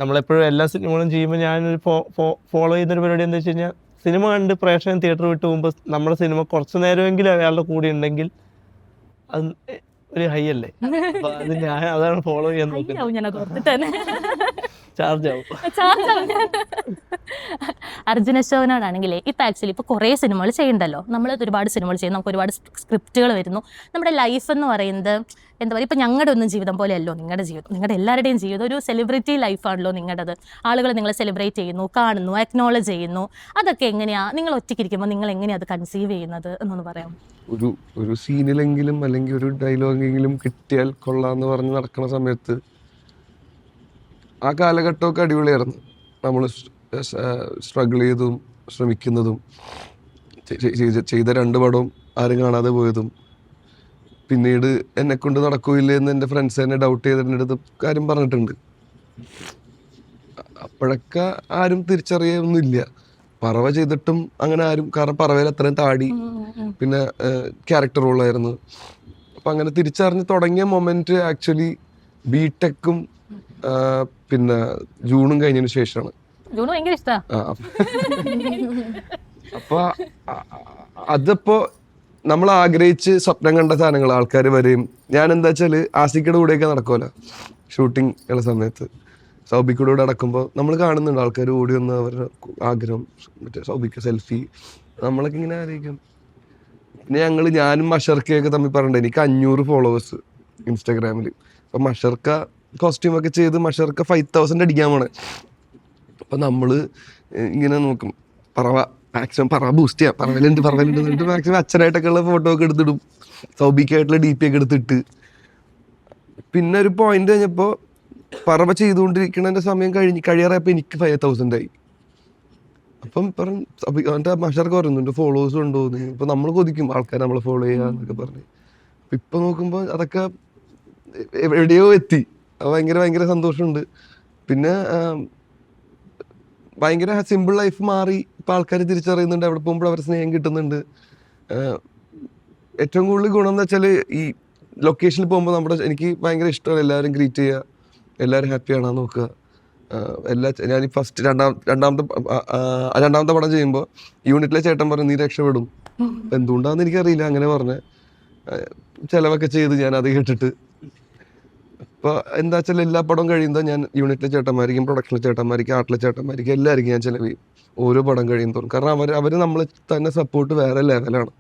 S4: നമ്മളെപ്പോഴും എല്ലാ സിനിമകളും ചെയ്യുമ്പോൾ ഞാനൊരു ഫോളോ ചെയ്യുന്നൊരു പരിപാടി എന്താ വെച്ച് കഴിഞ്ഞാൽ, സിനിമ കണ്ട് പ്രേക്ഷകൻ തിയേറ്റർ വിട്ട് പോകുമ്പോൾ നമ്മുടെ സിനിമ കുറച്ച് നേരമെങ്കിലും അയാളുടെ കൂടെ ഉണ്ടെങ്കിൽ അത് ഒരു ഹൈ അല്ലേ. അപ്പൊ അത് ഞാൻ അതാണ് ഫോളോ ചെയ്യാൻ നോക്കുന്നത്. ചാർജ് ആവും.
S2: അർജുന അശോകനോടാണെങ്കിലേ ഇപ്പം ആക്ച്വലി ഇപ്പോൾ കുറേ സിനിമകൾ ചെയ്യണ്ടല്ലോ, നമ്മൾ ഒരുപാട് സിനിമകൾ ചെയ്യുന്നു, നമുക്ക് ഒരുപാട് സ്ക്രിപ്റ്റുകൾ വരുന്നു. നമ്മുടെ ലൈഫ് എന്ന് പറയുന്നത് എന്താ പറയുക, ഇപ്പം ഞങ്ങളുടെ ഒന്നും ജീവിതം പോലെയല്ലോ നിങ്ങളുടെ ജീവിതം. നിങ്ങളുടെ എല്ലാവരുടെയും ജീവിതം ഒരു സെലിബ്രിറ്റി ലൈഫാണല്ലോ നിങ്ങളുടേത്. ആളുകൾ നിങ്ങളെ സെലിബ്രേറ്റ് ചെയ്യുന്നു, കാണുന്നു, അക്നോളജ് ചെയ്യുന്നു. അതൊക്കെ എങ്ങനെയാണ് നിങ്ങൾ ഒറ്റയ്ക്കിരിക്കുമ്പോൾ നിങ്ങൾ എങ്ങനെയാണ് അത് കൺസീവ് ചെയ്യുന്നത് എന്നൊന്ന് പറയാം.
S3: ഒരു സീനിലെങ്കിലും അല്ലെങ്കിൽ ഒരു ഡയലോഗെങ്കിലും കിട്ടിയാൽ കൊള്ളാന്ന് പറഞ്ഞ് നടക്കുന്ന സമയത്ത് ആ കാലഘട്ടമൊക്കെ അടിപൊളിയായിരുന്നു. നമ്മൾ സ്ട്രഗിൾ ചെയ്തതും ശ്രമിക്കുന്നതും ചെയ്ത 2 പടവും ആരും കാണാതെ പോയതും പിന്നീട് എന്നെ കൊണ്ട് നടക്കൂല്ലേ എന്ന് എൻ്റെ ഫ്രണ്ട്സ് എന്നെ ഡൗട്ട് ചെയ്ത് എൻ്റെ അടുത്ത് കാര്യം പറഞ്ഞിട്ടുണ്ട്. അപ്പോഴൊക്കെ ആരും തിരിച്ചറിയൊന്നുമില്ല. പറവ ചെയ്തിട്ടും അങ്ങനെ ആരും, കാരണം പറവയിൽ അത്രയും താടി, പിന്നെ ക്യാരക്ടർ റോളായിരുന്നു. അപ്പം അങ്ങനെ തിരിച്ചറിഞ്ഞ് തുടങ്ങിയ മൊമെന്റ് ആക്ച്വലി ബിടെക്കും പിന്നെ ജൂണും കഴിഞ്ഞതിന് ശേഷമാണ്.
S2: ജൂണ് ഭയങ്കര ഇഷ്ടാ.
S3: അപ്പൊ അതിപ്പോ നമ്മൾ ആഗ്രഹിച്ച് സ്വപ്നം കണ്ട സാധനങ്ങൾ ആൾക്കാർ വരെയും. ഞാൻ എന്താ വെച്ചാല് ആസിക്കയുടെ കൂടെയൊക്കെ നടക്കുമല്ലോ ഷൂട്ടിംഗ് ഉള്ള സമയത്ത്, സൗബിക്കയുടെ കൂടെ നടക്കുമ്പോൾ നമ്മൾ കാണുന്നുണ്ട് ആൾക്കാർ ഓടി വന്ന് അവരുടെ ആഗ്രഹം, മറ്റേ സൗബിക്ക സെൽഫി, നമ്മളൊക്കെ ഇങ്ങനെ ആയിരിക്കും. പിന്നെ ഞാനും മഷർക്കയൊക്കെ തമ്മിൽ പറഞ്ഞിട്ടുണ്ട്, എനിക്ക് 500 ഫോളോവേഴ്സ് ഇൻസ്റ്റാഗ്രാമിൽ. അപ്പൊ മഷർക്ക കോസ്റ്റ്യൂം ഒക്കെ ചെയ്ത് മഷർക്ക 5000 അടിക്കാൻ പോണേ. അപ്പൊ നമ്മള് ഇങ്ങനെ നോക്കും, മാക്സിമം പറവ ബൂസ്റ്റ് ചെയ്യാം, പറവലുണ്ട് എന്നിട്ട് മാക്സിമം അച്ഛനായിട്ടൊക്കെ ഉള്ള ഫോട്ടോ ഒക്കെ എടുത്തിടും, സൗബിക്കായിട്ടുള്ള DP ഒക്കെ എടുത്തിട്ട്. പിന്നെ ഒരു പോയിന്റ് കഴിഞ്ഞപ്പോ പറവ ചെയ്തുകൊണ്ടിരിക്കണ സമയം കഴിയാറായപ്പോ എനിക്ക് 5000 ആയി. അപ്പം അവൻ്റെ മഷർക്ക് പറയുന്നുണ്ട് ഫോളോവേഴ്സ് ഉണ്ടോന്ന്. ഇപ്പൊ നമ്മൾ കൊതിക്കും ആൾക്കാർ നമ്മളെ ഫോളോ ചെയ്യാന്നൊക്കെ പറഞ്ഞ്. അപ്പൊ ഇപ്പൊ നോക്കുമ്പോ അതൊക്കെ എവിടെയോ എത്തി. ഭയങ്കര സന്തോഷമുണ്ട്. പിന്നെ ഭയങ്കര സിമ്പിൾ ലൈഫ് മാറി. ഇപ്പൊ ആൾക്കാർ തിരിച്ചറിയുന്നുണ്ട്, എവിടെ പോകുമ്പോൾ അവരുടെ സ്നേഹം കിട്ടുന്നുണ്ട്. ഏറ്റവും കൂടുതൽ ഗുണം എന്ന് വെച്ചാൽ ഈ ലൊക്കേഷനിൽ പോകുമ്പോൾ എനിക്ക് ഭയങ്കര ഇഷ്ടമാണ് എല്ലാവരും ഗ്രീറ്റ് ചെയ്യുക, എല്ലാവരും ഹാപ്പിയാണോ നോക്കുക. ഞാൻ ഈ രണ്ടാമത്തെ പടം ചെയ്യുമ്പോൾ യൂണിറ്റിലെ ചേട്ടൻ പറഞ്ഞു നീ രക്ഷപ്പെടും. എന്തുകൊണ്ടാന്ന് എനിക്കറിയില്ല, അങ്ങനെ പറഞ്ഞ ചിലവൊക്കെ ചെയ്ത് ഞാൻ അത് കേട്ടിട്ട്. അപ്പൊ എന്താ വെച്ചാൽ എല്ലാ പടം കഴിയുമ്പോൾ ഞാൻ യൂണിറ്റിലെ ചേട്ടന്മാരിക്കും പ്രൊഡക്ഷനിലെ ചേട്ടന്മാരിക്കും ആർട്ടിലെ ചേട്ടന്മാരിക്കും എല്ലാവർക്കും ഞാൻ ചിലവ് ചെയ്യും ഓരോ പടം കഴിയുമ്പോൾ. കാരണം അവര് നമ്മളെ തന്നെ സപ്പോർട്ട് വേറെ ലെവലാണ്.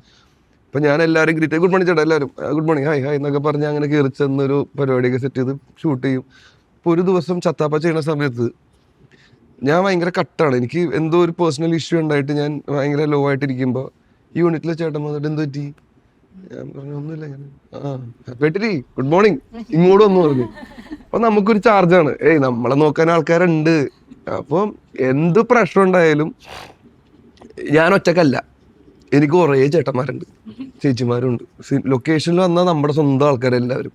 S3: അപ്പൊ ഞാൻ എല്ലാവരും ഗ്രീറ്റ്, ഗുഡ് മോർണിംഗ് ചേട്ടാ, എല്ലാവരും ഗുഡ് മോർണിംഗ്, ഹായ് ഹായ് എന്നൊക്കെ പറഞ്ഞ് അങ്ങനെ കയറി ചെന്നൊരു പരിപാടിയൊക്കെ സെറ്റ് ചെയ്ത് ഷൂട്ട് ചെയ്യും. ഇപ്പൊ ഒരു ദിവസം ചത്താപ്പ ചെയ്യുന്ന സമയത്ത് ഞാൻ ഭയങ്കര കട്ടാണ്, എനിക്ക് എന്തോ ഒരു പേഴ്സണൽ ഇഷ്യൂ ഉണ്ടായിട്ട് ഞാൻ ഭയങ്കര ലോ ആയിട്ടിരിക്കുമ്പോൾ യൂണിറ്റിലെ ചേട്ടൻ വന്നിട്ട് എന്ത് പറ്റി, ഞാൻ പറഞ്ഞു ഒന്നുമില്ല, ഞാൻ കേട്ടിരി ഗുഡ് മോർണിംഗ് ഇങ്ങോട്ട് വന്നു പറഞ്ഞു. അപ്പൊ നമുക്കൊരു ചാർജാണ്, നമ്മളെ നോക്കാൻ ആൾക്കാരുണ്ട്. അപ്പം എന്ത് പ്രശ്നം ഉണ്ടായാലും ഞാൻ ഒറ്റക്കല്ല, എനിക്ക് കുറേ ചേട്ടന്മാരുണ്ട്, ചേച്ചിമാരുണ്ട്. ലൊക്കേഷനിൽ വന്നാൽ നമ്മുടെ സ്വന്തം ആൾക്കാരെല്ലാവരും.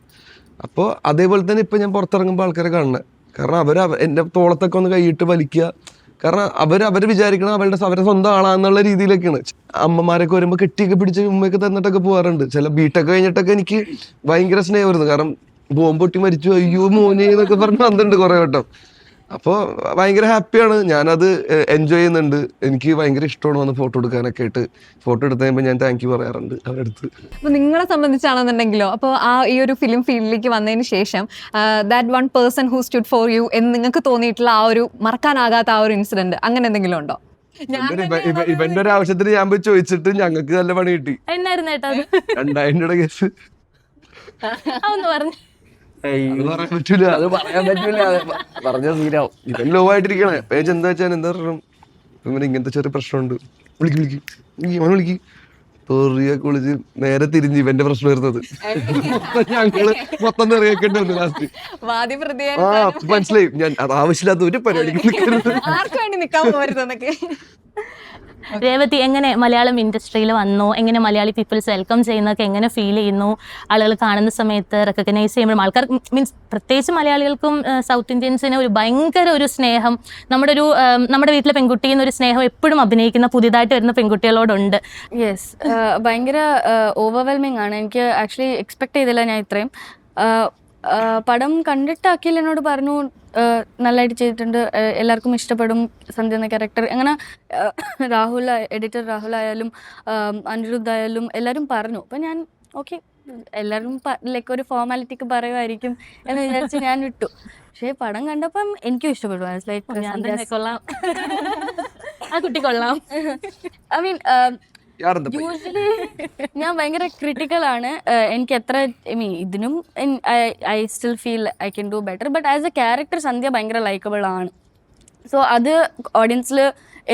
S3: അപ്പോൾ അതേപോലെ തന്നെ ഇപ്പൊ ഞാൻ പുറത്തിറങ്ങുമ്പോൾ ആൾക്കാരെ കാണണേ, കാരണം എൻ്റെ തോളത്തൊക്കെ ഒന്ന് കൈയിട്ട് വലിക്കുക. കാരണം അവര് വിചാരിക്കണം അവരുടെ സ്വന്തം ആളാന്നുള്ള രീതിയിലൊക്കെയാണ്. അമ്മമാരൊക്കെ വരുമ്പോൾ കെട്ടിയൊക്കെ പിടിച്ച് ഉമ്മയൊക്കെ തന്നിട്ടൊക്കെ പോകാറുണ്ട്. ചില ബീട്ടൊക്കെ കഴിഞ്ഞിട്ടൊക്കെ എനിക്ക് ഭയങ്കര സ്നേഹമായിരുന്നു, കാരണം ബോംബ് പൊട്ടി മരിച്ചു അയ്യോ മോനെ എന്നൊക്കെ പറഞ്ഞ് വന്നിട്ടുണ്ട് കുറെ വട്ടം. അപ്പോൾ ഭയങ്കര ഹാപ്പിയാണ്, ഞാനത് എൻജോയ് ചെയ്യുന്നുണ്ട്. എനിക്ക് ഭയങ്കര ഇഷ്ടമാണ് വന്ന് ഫോട്ടോ എടുക്കാനൊക്കെ ആയിട്ട്. ഫോട്ടോ എടുത്ത് കഴിയുമ്പോൾ ഞാൻ താങ്ക് യു പറയാറുണ്ട് അവരുടെ അടുത്ത്.
S1: അപ്പോൾ നിങ്ങളെ സംബന്ധിച്ചാണെന്നുണ്ടെങ്കിലോ, അപ്പോൾ ഈ ഒരു ഫിലിം ഫീൽഡിലേക്ക് വന്നതിന് ശേഷം that one person who stood for you എന്ന് നിങ്ങൾക്ക് തോന്നിയിട്ടുള്ള ആ ഒരു മറക്കാനാകാത്ത ആ ഒരു ഇൻസിഡന്റ് അങ്ങനെ എന്തെങ്കിലും ഉണ്ടോ?
S3: ഇവന്റെ ഒരു ആവശ്യത്തിന് ഞാൻ പോയി ചോദിച്ചിട്ട് ഞങ്ങൾക്ക് നല്ല പണി കിട്ടി.
S2: എന്നായിരുന്നു ഏട്ടാ
S3: 2000 കേസ്.
S2: അതൊന്ന് പറഞ്ഞു.
S3: പറയാൻ പറ്റൂല,
S6: അത് പറയാൻ പറ്റൂല, പറഞ്ഞ തീരാവും.
S3: ഇവൻ ലോ ആയിട്ടിരിക്കണേ. പേജ് എന്താ വെച്ചാൽ എന്താ പറഞ്ഞു, ഇവന് ഇങ്ങനത്തെ ചെറിയ പ്രശ്നമുണ്ട്, വിളിക്ക് കുളിച്ച് നേരെ തിരിഞ്ഞ് ഇവന്റെ പ്രശ്നം വരുന്നത്. ഞങ്ങള് മൊത്തം നിറയേക്കേണ്ടി വന്നു ലാസ്റ്റ്. മനസ്സിലായി, ഞാൻ അത് ആവശ്യമില്ലാത്ത ഒരു പരിപാടിക്ക്
S1: നിൽക്കാൻ പോരുതെന്നൊക്കെ.
S2: രേവതി എങ്ങനെ മലയാളം ഇൻഡസ്ട്രിയിൽ വന്നു, എങ്ങനെ മലയാളി പീപ്പിൾസ് വെൽക്കം ചെയ്യുന്നതൊക്കെ എങ്ങനെ ഫീൽ ചെയ്യുന്നു? ആളുകൾ കാണുന്ന സമയത്ത് റെക്കഗ്നൈസ് ചെയ്യുമ്പോഴും ആൾക്കാർ മീൻസ് പ്രത്യേകിച്ച് മലയാളികൾക്കും സൗത്ത് ഇന്ത്യൻസിന് ഒരു ഭയങ്കര ഒരു സ്നേഹം, നമ്മുടെ വീട്ടിലെ പെൺകുട്ടി എന്നൊരു സ്നേഹം എപ്പോഴും അഭിനയിക്കുന്ന പുതിയതായിട്ട് വരുന്ന പെൺകുട്ടികളോടുണ്ട്.
S5: യെസ്, ഭയങ്കര ഓവർവെൽമിങ് ആണ്. എനിക്ക് ആക്ച്വലി എക്സ്പെക്ട് ചെയ്തില്ല ഞാൻ ഇത്രയും. പടം കണ്ടിട്ട് അഖിൽ എന്നോട് പറഞ്ഞു നല്ലതായിട്ട് ചെയ്തിട്ടുണ്ട്, എല്ലാവർക്കും ഇഷ്ടപ്പെടും സന്ധ്യ എന്ന ക്യാരക്ടർ. അങ്ങനെ എഡിറ്റർ രാഹുൽ ആയാലും അനിരുദ്ധ് ആയാലും എല്ലാവരും പറഞ്ഞു. അപ്പം ഞാൻ ഓക്കെ, എല്ലാവരും ലൈക്ക് ഒരു ഫോർമാലിറ്റിക്ക് പറയുമായിരിക്കും എന്ന് വിചാരിച്ച് ഞാൻ വിട്ടു. പക്ഷേ പടം കണ്ടപ്പം എനിക്കും ഇഷ്ടപ്പെട്ടു.
S2: കൊള്ളാം, ആ കുട്ടി കൊള്ളാം.
S5: ഐ മീൻ യൂഷ്വലി ഞാൻ ഭയങ്കര ക്രിട്ടിക്കൽ ആണ്. എനിക്ക് എത്ര ഇതിനും I still feel I can do better. But as a character Sandhya ഭയങ്കര ലൈക്കബിൾ ആണ്. സോ അത് ഓഡിയൻസിൽ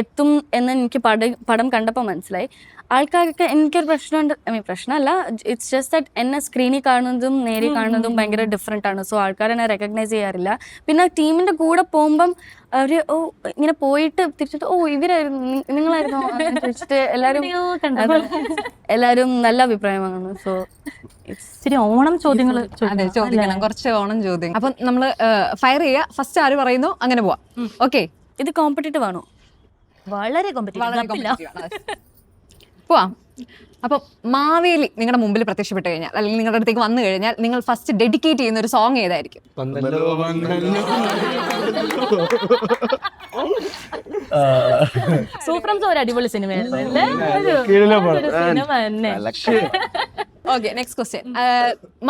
S5: എത്തും എന്ന് എനിക്ക് പടം കണ്ടപ്പോൾ മനസ്സിലായി. ആൾക്കാർക്ക് എനിക്കൊരു പ്രശ്നമുണ്ട്, പ്രശ്നമല്ല, ഇറ്റ്സ് ജസ്റ്റ് ദാറ്റ് എന്നെ സ്ക്രീനിൽ കാണുന്നതും നേരിൽ കാണുന്നതും ഭയങ്കര ഡിഫറെൻ്റ് ആണ്. സോ ആൾക്കാർ എന്നെ റെക്കഗ്നൈസ് ചെയ്യാറില്ല. പിന്നെ ടീമിൻ്റെ കൂടെ പോകുമ്പം അവർ ഇങ്ങനെ പോയിട്ട് തിരിച്ചിട്ട് ഇവരായിരുന്നു നിങ്ങളായിരുന്നു ചോദിച്ചിട്ട് എല്ലാവരും നല്ല അഭിപ്രായമാണ്. സോ
S2: ശരി, ഓണം ചോദ്യങ്ങൾ
S1: അതെ, ചോദിക്കണം കുറച്ച് ഓണം ചോദ്യം. അപ്പം നമ്മള് ഫയർ ചെയ്യുക. ഫസ്റ്റ് ആര് പറയുന്നു അങ്ങനെ പോവാം. ഓക്കെ,
S5: ഇത് കോമ്പറ്റീറ്റീവ് ആണോ?
S2: വളരെ കോമ്പറ്റീവ്.
S1: പോവാം. അപ്പം മാവേലി നിങ്ങളുടെ മുമ്പിൽ പ്രത്യക്ഷപ്പെട്ട് കഴിഞ്ഞാൽ, അല്ലെങ്കിൽ നിങ്ങളുടെ അടുത്തേക്ക് വന്നു കഴിഞ്ഞാൽ, നിങ്ങൾ ഫസ്റ്റ് ഡെഡിക്കേറ്റ് ചെയ്യുന്ന ഒരു സോങ് ഏതായിരിക്കും?
S2: സൂപ്രംസ് ഒരു അടിപൊളി സിനിമയായിരുന്നു.
S1: Okay, next question.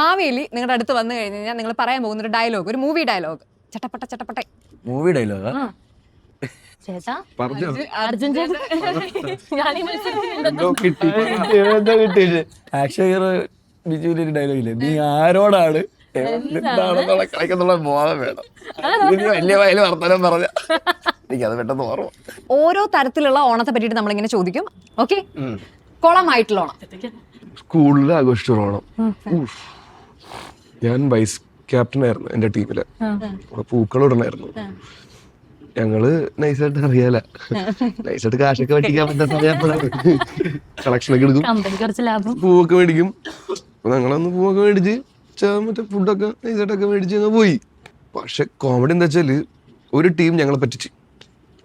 S1: മാവേലി നിങ്ങളുടെ അടുത്ത് വന്നു കഴിഞ്ഞാൽ നിങ്ങൾ പറയാൻ പോകുന്ന ഒരു ഡയലോഗ്, ഒരു മൂവി ഡയലോഗ്. ചട്ടപ്പട്ട ചട്ടപ്പട്ട
S6: മൂവി ഡയലോഗാ?
S2: ചേട്ടാ
S3: പറഞ്ഞോ.
S2: അർജുൻ ചേട്ടാ,
S6: ആക്ഷൻ ഹീറോ ബിജുവിന്റെ ഒരു ഡയലോഗ് ഇല്ലേ, നീ ആരോടാണ് എന്താണെന്നുള്ള കളിക്കുന്നുള്ള ബോധം വേണം. വലിയ വയല് വർത്തമാനം പറഞ്ഞ എനിക്കത് പെട്ടെന്ന് ഓർമ്മ.
S1: ഓരോ തരത്തിലുള്ള ഓണത്തെ പറ്റിയിട്ട് നമ്മളിങ്ങനെ ചോദിക്കും. ഓക്കെ, കുളമായിട്ടുള്ള ഓണം.
S3: സ്കൂളിൽ ആഘോഷിച്ച ഓണം. ഞാൻ വൈസ് ക്യാപ്റ്റൻ ആയിരുന്നു എന്റെ ടീമില്. പൂക്കളിടണായിരുന്നു. ഞങ്ങള് നൈസായിട്ട് അറിയാല, നൈസായിട്ട് കാശൊക്കെ മേടിക്കാൻ പറ്റുന്ന സമയപ്പോഴാണ് കളക്ഷനൊക്കെ എടുക്കും, പൂവൊക്കെ മേടിക്കും. അപ്പൊ ഞങ്ങളന്ന് പൂവൊക്കെ മേടിച്ച് മറ്റേ ഫുഡൊക്കെ നൈസായിട്ടൊക്കെ മേടിച്ച് ഞങ്ങൾ പോയി. പക്ഷെ കോമഡി എന്താ വെച്ചാല്, ഒരു ടീം ഞങ്ങളെ പറ്റിച്ച്.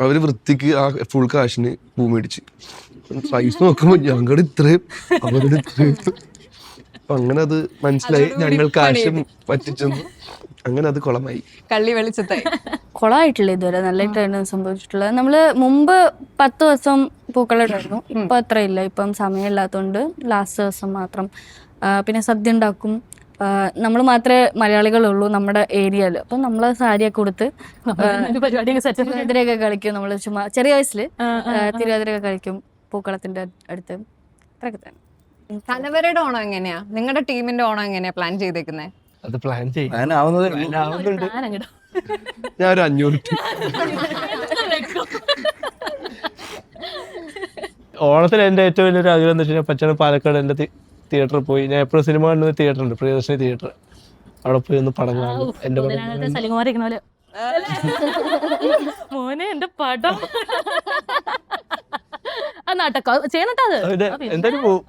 S3: അവര് വൃത്തിക്ക് ആ ഫുൾ കാശിന് പൂ മേടിച്ച്. സൈസ് നോക്കുമ്പോ ഞങ്ങളുടെ ഇത്രയും അവരുടെ ഇത്രയും. അപ്പൊ അങ്ങനെ അത് മനസ്സിലായി, ഞങ്ങൾ കാശും പറ്റിച്ചെന്ന്. അങ്ങനെ അത് കുളമായി,
S1: കള്ളി വെളിച്ചത്തായി.
S5: കുളമായിട്ടില്ല ഇതുവരെ, നല്ലതായിട്ടാണ് സംഭവിച്ചിട്ടുള്ളത്. നമ്മൾ മുമ്പ് 10 ദിവസം പൂക്കളിടായിരുന്നു. ഇപ്പം അത്രയില്ല, ഇപ്പം സമയമില്ലാത്തതുകൊണ്ട് ലാസ്റ്റ് ദിവസം മാത്രം. പിന്നെ സദ്യ ഉണ്ടാക്കും. നമ്മൾ മാത്രമേ മലയാളികളുള്ളൂ നമ്മുടെ ഏരിയയിൽ. അപ്പം നമ്മൾ സാരിയൊക്കെ കൊടുത്ത് തിരുവാതിരയൊക്കെ കളിക്കും. നമ്മൾ ചുമ്മാ ചെറിയ വയസ്സിൽ തിരുവാതിരയൊക്കെ കളിക്കും പൂക്കളത്തിന്റെ അടുത്ത്. അത്രയൊക്കെ തന്നെ.
S1: കലവരുടെ ഓണം എങ്ങനെയാ? നിങ്ങളുടെ ടീമിന്റെ ഓണം എങ്ങനെയാ പ്ലാൻ ചെയ്തേക്കുന്നത്?
S4: അത് പ്ലാൻ ചെയ്യും.
S3: ഞാൻ ഒരു 500
S4: ഓണത്തിന് എൻ്റെ ഏറ്റവും വലിയൊരു ആഗ്രഹം എന്ന് വെച്ച് കഴിഞ്ഞാൽ പച്ചാണ് പാലക്കാട് എൻ്റെ തിയേറ്ററിൽ പോയി. ഞാൻ എപ്പോഴും സിനിമ കാണുന്ന തിയേറ്റർ ഉണ്ട്, പ്രിയദർശിനി തിയേറ്റർ. അവിടെ പോയി ഒന്ന് പടം കാണും. എൻ്റെ
S2: മോനെ എന്റെ പടം ചെയ്യണട്ടോ അത്
S4: എന്തായാലും പോവും.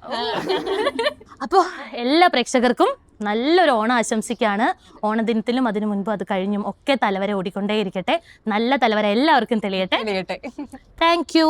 S2: അപ്പോൾ എല്ലാ പ്രേക്ഷകർക്കും നല്ലൊരു ഓണം ആശംസിക്കുകയാണ്. ഓണദിനത്തിലും അതിനു മുൻപ് അത് കഴിഞ്ഞും ഒക്കെ തലവര ഓടിക്കൊണ്ടേയിരിക്കട്ടെ. നല്ല തലവര എല്ലാവർക്കും തെളിയട്ടെ. Thank you.